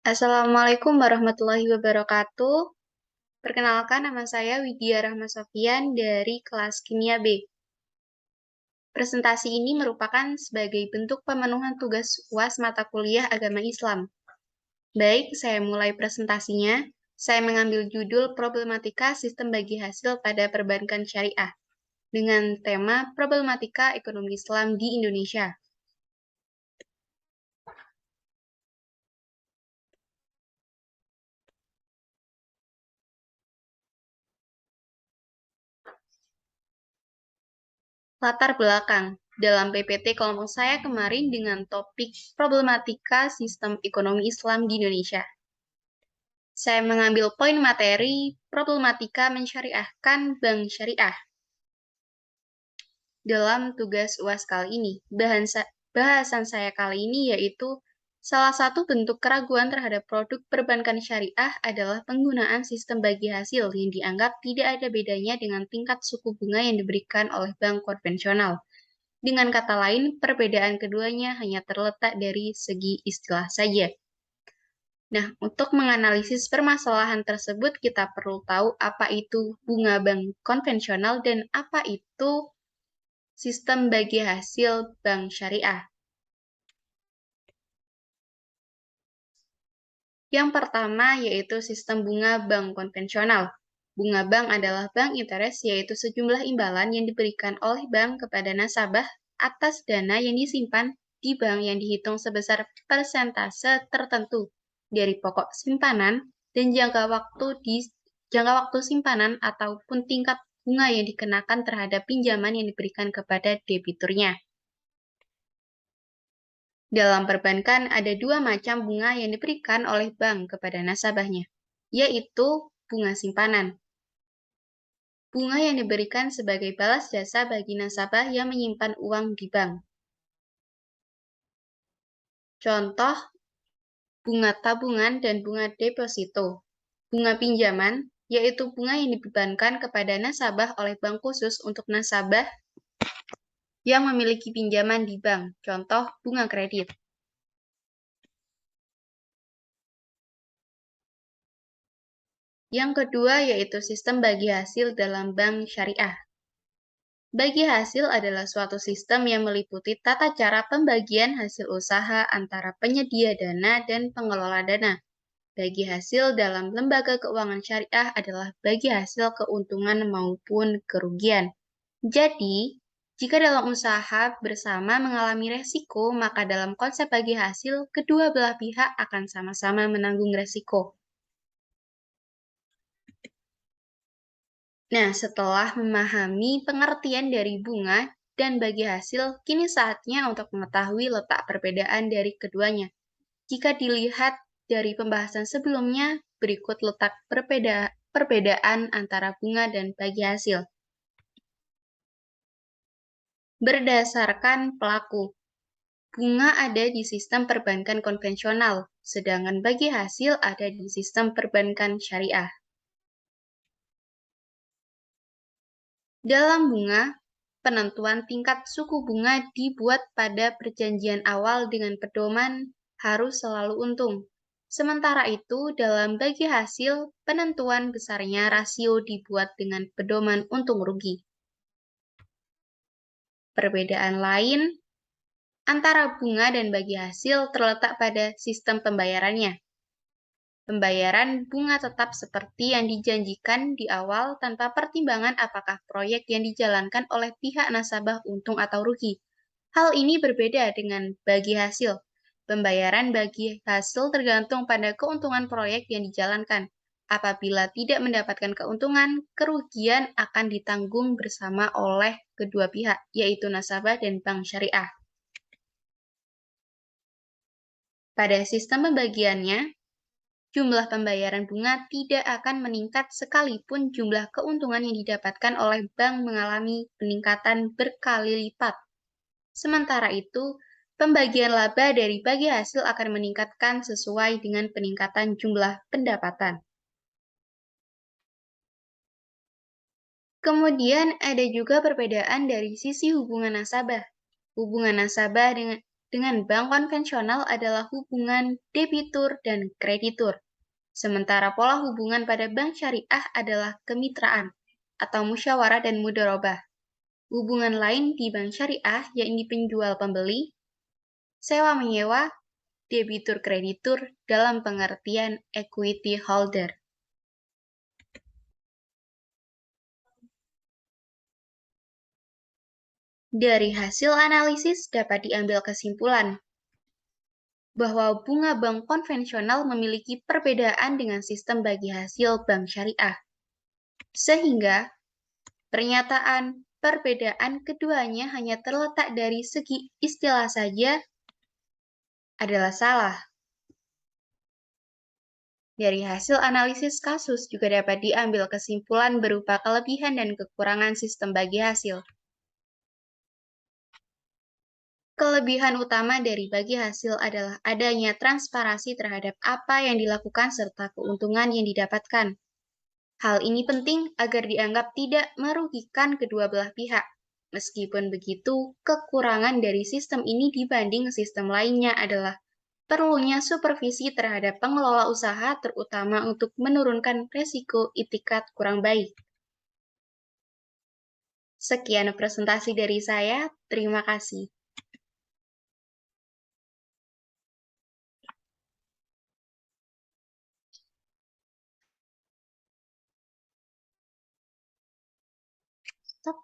Assalamualaikum warahmatullahi wabarakatuh. Perkenalkan, nama saya Widya Rahma Sofian dari kelas Kimia B. Presentasi ini merupakan sebagai bentuk pemenuhan tugas UAS mata kuliah Agama Islam. Baik, saya mulai presentasinya. Saya mengambil judul Problematika Sistem Bagi Hasil pada Perbankan Syariah dengan tema Problematika Ekonomi Islam di Indonesia. Latar belakang dalam PPT kelompok saya kemarin dengan topik problematika sistem ekonomi Islam di Indonesia. Saya mengambil poin materi problematika mensyariahkan bank syariah. Dalam tugas UAS kali ini, bahasan saya kali ini yaitu salah satu bentuk keraguan terhadap produk perbankan syariah adalah penggunaan sistem bagi hasil yang dianggap tidak ada bedanya dengan tingkat suku bunga yang diberikan oleh bank konvensional. Dengan kata lain, perbedaan keduanya hanya terletak dari segi istilah saja. Nah, untuk menganalisis permasalahan tersebut, kita perlu tahu apa itu bunga bank konvensional dan apa itu sistem bagi hasil bank syariah. Yang pertama yaitu sistem bunga bank konvensional. Bunga bank adalah bank interest, yaitu sejumlah imbalan yang diberikan oleh bank kepada nasabah atas dana yang disimpan di bank yang dihitung sebesar persentase tertentu dari pokok simpanan dan jangka waktu simpanan ataupun tingkat bunga yang dikenakan terhadap pinjaman yang diberikan kepada debiturnya. Dalam perbankan ada dua macam bunga yang diberikan oleh bank kepada nasabahnya, yaitu bunga simpanan. Bunga yang diberikan sebagai balas jasa bagi nasabah yang menyimpan uang di bank. Contoh, bunga tabungan dan bunga deposito. Bunga pinjaman, yaitu bunga yang dibebankan kepada nasabah oleh bank khusus untuk nasabah yang memiliki pinjaman di bank. Contoh, bunga kredit. Yang kedua yaitu sistem bagi hasil dalam bank syariah. Bagi hasil adalah suatu sistem yang meliputi tata cara pembagian hasil usaha antara penyedia dana dan pengelola dana. Bagi hasil dalam lembaga keuangan syariah adalah bagi hasil keuntungan maupun kerugian. Jadi, jika dalam usaha bersama mengalami resiko, maka dalam konsep bagi hasil, kedua belah pihak akan sama-sama menanggung resiko. Nah, setelah memahami pengertian dari bunga dan bagi hasil, kini saatnya untuk mengetahui letak perbedaan dari keduanya. Jika dilihat dari pembahasan sebelumnya, berikut letak perbedaan antara bunga dan bagi hasil. Berdasarkan pelaku, bunga ada di sistem perbankan konvensional, sedangkan bagi hasil ada di sistem perbankan syariah. Dalam bunga, penentuan tingkat suku bunga dibuat pada perjanjian awal dengan pedoman harus selalu untung. Sementara itu, dalam bagi hasil, penentuan besarnya rasio dibuat dengan pedoman untung rugi. Perbedaan lain antara bunga dan bagi hasil terletak pada sistem pembayarannya. Pembayaran bunga tetap seperti yang dijanjikan di awal tanpa pertimbangan apakah proyek yang dijalankan oleh pihak nasabah untung atau rugi. Hal ini berbeda dengan bagi hasil. Pembayaran bagi hasil tergantung pada keuntungan proyek yang dijalankan. Apabila tidak mendapatkan keuntungan, kerugian akan ditanggung bersama oleh kedua pihak, yaitu nasabah dan bank syariah. Pada sistem pembagiannya, jumlah pembayaran bunga tidak akan meningkat sekalipun jumlah keuntungan yang didapatkan oleh bank mengalami peningkatan berkali lipat. Sementara itu, pembagian laba dari bagi hasil akan meningkatkan sesuai dengan peningkatan jumlah pendapatan. Kemudian ada juga perbedaan dari sisi hubungan nasabah. Hubungan nasabah dengan bank konvensional adalah hubungan debitur dan kreditur, sementara pola hubungan pada bank syariah adalah kemitraan atau musyawarah dan mudharabah. Hubungan lain di bank syariah yakni penjual pembeli, sewa menyewa, debitur kreditur dalam pengertian equity holder. Dari hasil analisis dapat diambil kesimpulan bahwa bunga bank konvensional memiliki perbedaan dengan sistem bagi hasil bank syariah. Sehingga pernyataan perbedaan keduanya hanya terletak dari segi istilah saja adalah salah. Dari hasil analisis kasus juga dapat diambil kesimpulan berupa kelebihan dan kekurangan sistem bagi hasil. Kelebihan utama dari bagi hasil adalah adanya transparansi terhadap apa yang dilakukan serta keuntungan yang didapatkan. Hal ini penting agar dianggap tidak merugikan kedua belah pihak. Meskipun begitu, kekurangan dari sistem ini dibanding sistem lainnya adalah perlunya supervisi terhadap pengelola usaha, terutama untuk menurunkan resiko itikat kurang baik. Sekian presentasi dari saya, terima kasih. Stop.